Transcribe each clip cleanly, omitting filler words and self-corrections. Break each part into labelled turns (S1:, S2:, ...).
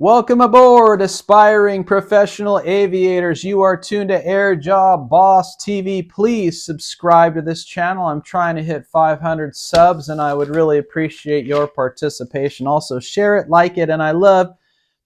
S1: Welcome aboard, aspiring professional aviators. You are tuned to AirJobBoss TV. Please subscribe to this channel. I'm trying to hit 500 subs, and I would really appreciate your participation. Also, share it, like it, and I love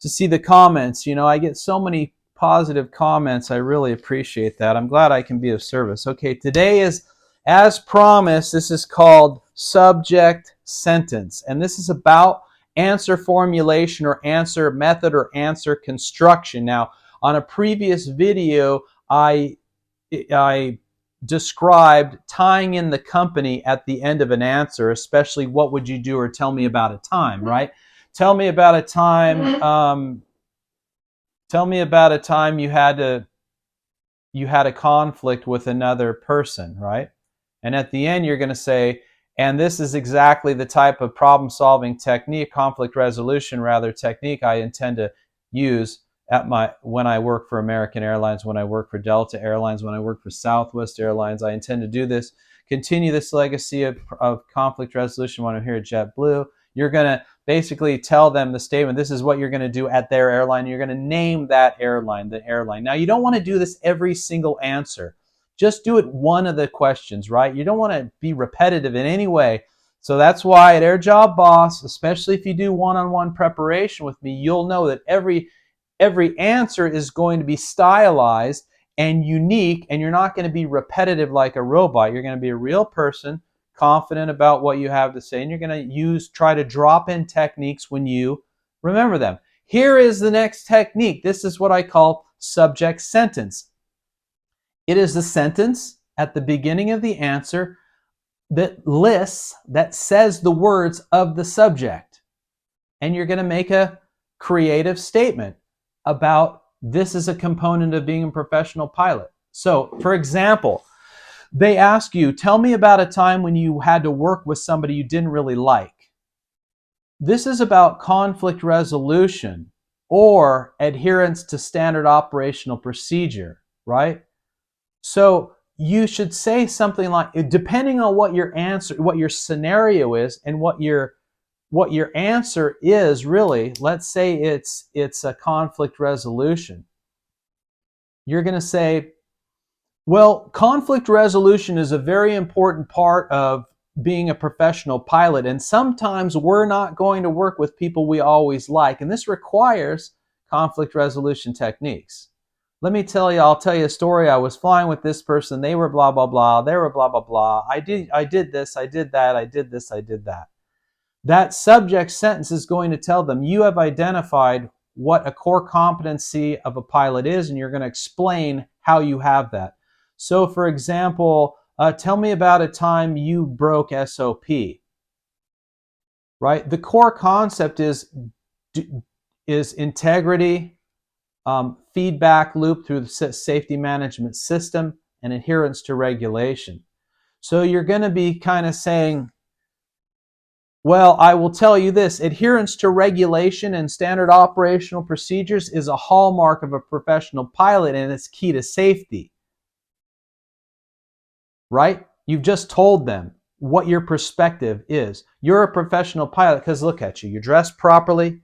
S1: to see the comments. You know, I get so many positive comments. I really appreciate that. I'm glad I can be of service. Okay, today is, as promised, this is called subject sentence, and this is about answer formulation or answer method or answer construction. Now, on a previous video, I described tying in the company at the end of an answer, especially what would you do or tell me about a time, right? Tell me about a time. Tell me about a time you had a conflict with another person, right? And at the end, you're going to say, and this is exactly the type of problem-solving technique, conflict resolution rather, technique I intend to use when I work for American Airlines, when I work for Delta Airlines, when I work for Southwest Airlines. I intend to do this, continue this legacy of conflict resolution when I'm here at JetBlue. You're going to basically tell them the statement. This is what you're going to do at their airline. You're going to name that airline, the airline. Now, you don't want to do this every single answer. Just do it one of the questions, right? You don't want to be repetitive in any way. So that's why at AirJobBoss, especially if you do one-on-one preparation with me, you'll know that every answer is going to be stylized and unique, and you're not going to be repetitive like a robot. You're going to be a real person, confident about what you have to say, and you're going to try to drop in techniques when you remember them. Here is the next technique. This is what I call subject sentence. It is the sentence at the beginning of the answer that says the words of the subject. And you're going to make a creative statement about this is a component of being a professional pilot. So, for example, they ask you, tell me about a time when you had to work with somebody you didn't really like. This is about conflict resolution or adherence to standard operational procedure, right? So you should say something like, depending on what your answer, what your scenario is, and what your answer is really. Let's say it's a conflict resolution. You're going to say, well, conflict resolution is a very important part of being a professional pilot, and sometimes we're not going to work with people we always like, and this requires conflict resolution techniques. Let me tell you, I'll tell you a story. I was flying with this person. They were blah, blah, blah. They were blah, blah, blah. I did this, I did that, I did this, I did that. That subject sentence is going to tell them you have identified what a core competency of a pilot is, and you're going to explain how you have that. So, for example, tell me about a time you broke SOP. Right? The core concept is integrity, feedback loop through the safety management system, and adherence to regulation. So you're going to be kind of saying, well, I will tell you this, adherence to regulation and standard operational procedures is a hallmark of a professional pilot, and it's key to safety. Right? You've just told them what your perspective is. You're a professional pilot because look at you. You're dressed properly.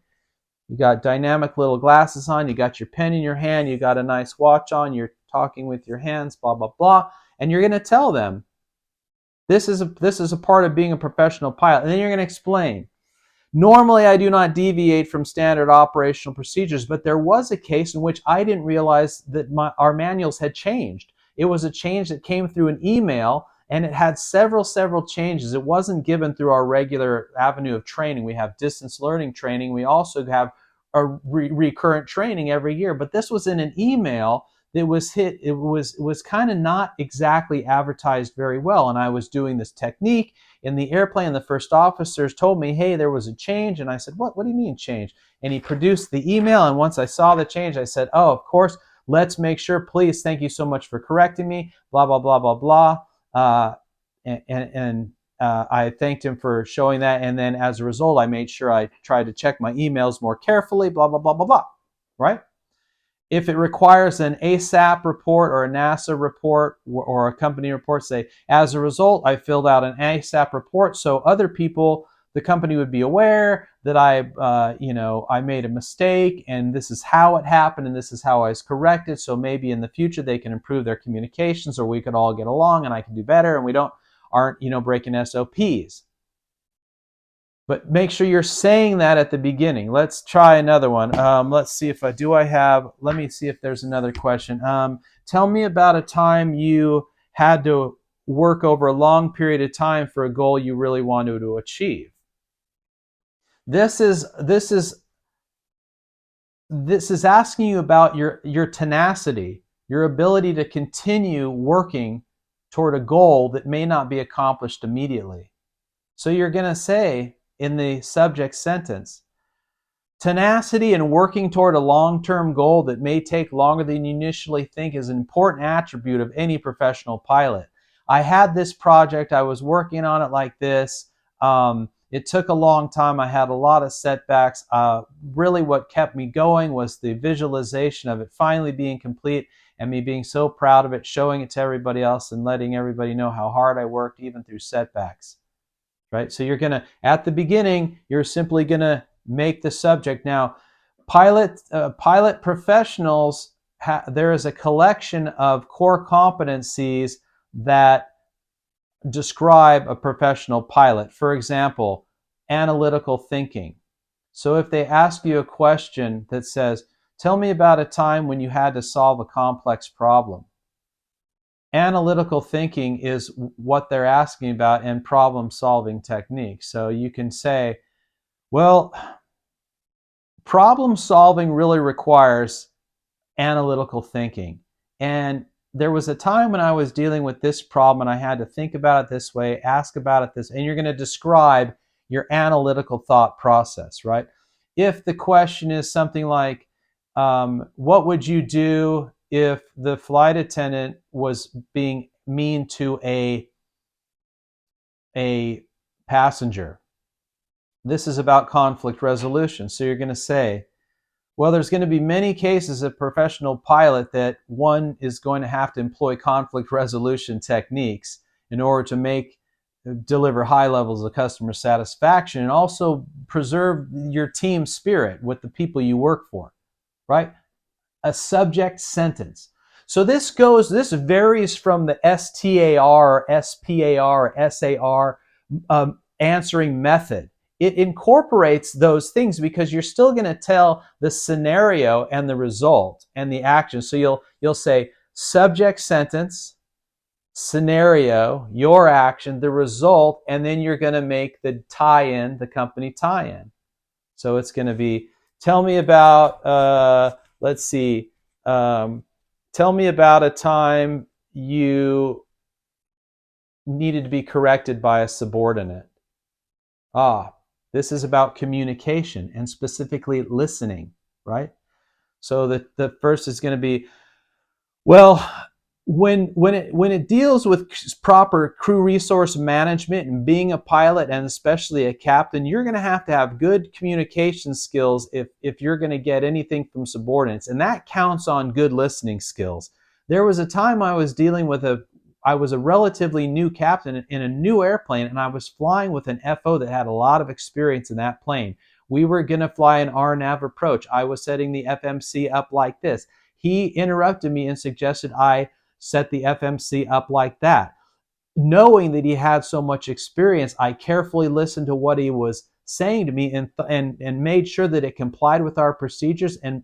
S1: You got dynamic little glasses on, you got your pen in your hand, you got a nice watch on, you're talking with your hands, blah, blah, blah. And you're going to tell them, this is a part of being a professional pilot. And then you're going to explain. Normally, I do not deviate from standard operational procedures, but there was a case in which I didn't realize that our manuals had changed. It was a change that came through an email, and it had several changes. It wasn't given through our regular avenue of training. We have distance learning training. We also have a recurrent training every year. But this was in an email that was kind of not exactly advertised very well. And I was doing this technique in the airplane. The first officers told me, hey, there was a change. And I said, what do you mean change? And he produced the email. And once I saw the change, I said, oh, of course, let's make sure, please, thank you so much for correcting me, blah, blah, blah, blah, blah. I thanked him for showing that, and then as a result, I made sure I tried to check my emails more carefully, blah, blah, blah, blah, blah, right? If it requires an ASAP report or a NASA report or a company report, say, as a result, I filled out an ASAP report so other people the company would be aware that I made a mistake, and this is how it happened, and this is how I was corrected. So maybe in the future they can improve their communications, or we could all get along, and I can do better, and we aren't breaking SOPs. But make sure you're saying that at the beginning. Let's try another one. Let's see if let me see if there's another question. Tell me about a time you had to work over a long period of time for a goal you really wanted to achieve. This is asking you about your tenacity, your ability to continue working toward a goal that may not be accomplished immediately. So you're going to say in the subject sentence, tenacity and working toward a long-term goal that may take longer than you initially think is an important attribute of any professional pilot. I had this project, I was working on it like this. It took a long time. I had a lot of setbacks. Really what kept me going was the visualization of it finally being complete and me being so proud of it, showing it to everybody else and letting everybody know how hard I worked even through setbacks. Right? So you're going to, at the beginning, you're simply going to make the subject. Now, pilot professionals, there is a collection of core competencies that describe a professional pilot. For example, analytical thinking. So if they ask you a question that says, tell me about a time when you had to solve a complex problem. Analytical thinking is what they're asking about, and problem-solving techniques. So you can say, well, problem-solving really requires analytical thinking. And there was a time when I was dealing with this problem and I had to think about it this way, ask about it this, and you're going to describe your analytical thought process, right? If the question is something like, what would you do if the flight attendant was being mean to a passenger? This is about conflict resolution. So you're going to say, well, there's going to be many cases of professional pilot that one is going to have to employ conflict resolution techniques in order to deliver high levels of customer satisfaction and also preserve your team spirit with the people you work for, right? A subject sentence. So this varies from the STAR, SPAR, SAR answering method. It incorporates those things because you're still going to tell the scenario and the result and the action. So you'll say subject sentence, scenario, your action, the result, and then you're going to make the tie-in, the company tie-in. So it's going to be, tell me about, tell me about a time you needed to be corrected by a subordinate. This is about communication and specifically listening, right? So the first is going to be, well, when it deals with proper crew resource management and being a pilot and especially a captain, you're going to have good communication skills if you're going to get anything from subordinates, and that counts on good listening skills. There was a time I was dealing with I was a relatively new captain in a new airplane, and I was flying with an FO that had a lot of experience in that plane. We were going to fly an RNAV approach. I was setting the FMC up like this. He interrupted me and suggested I set the FMC up like that. Knowing that he had so much experience, I carefully listened to what he was saying to me and made sure that it complied with our procedures, and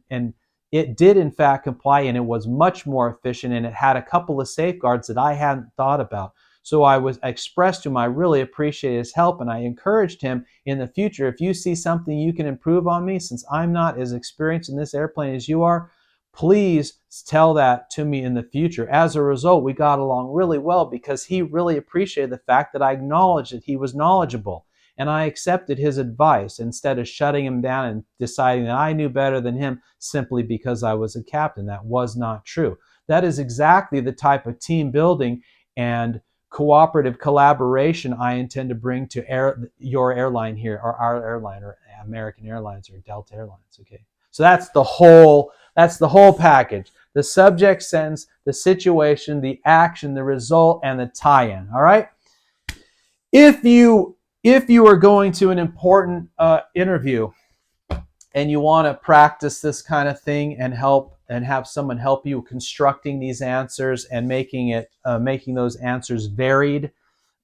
S1: it did in fact comply, and it was much more efficient, and it had a couple of safeguards that I hadn't thought about. So I expressed to him I really appreciate his help, and I encouraged him in the future, if you see something you can improve on me, since I'm not as experienced in this airplane as you are, please tell that to me in the future. As a result, we got along really well because he really appreciated the fact that I acknowledged that he was knowledgeable. And I accepted his advice instead of shutting him down and deciding that I knew better than him simply because I was a captain. That was not true. That is exactly the type of team building and cooperative collaboration I intend to bring to your airline here, or our airline, or American Airlines, or Delta Airlines. Okay, so that's the whole package: the subject sentence, the situation, the action, the result, and the tie-in. All right. If you If you are going to an important interview and you want to practice this kind of thing and have someone help you constructing these answers and making those answers varied,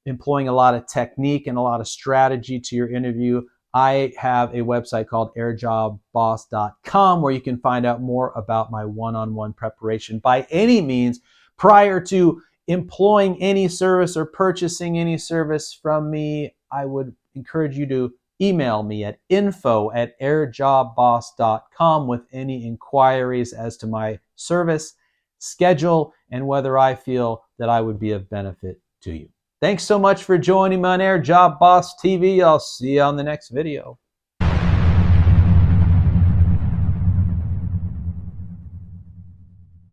S1: employing a lot of technique and a lot of strategy to your interview, I have a website called AirJobBoss.com where you can find out more about my one-on-one preparation. By any means, prior to employing any service or purchasing any service from me, I would encourage you to email me at info@airjobboss.com with any inquiries as to my service, schedule, and whether I feel that I would be of benefit to you. Thanks so much for joining me on Air Job Boss TV. I'll see you on the next video.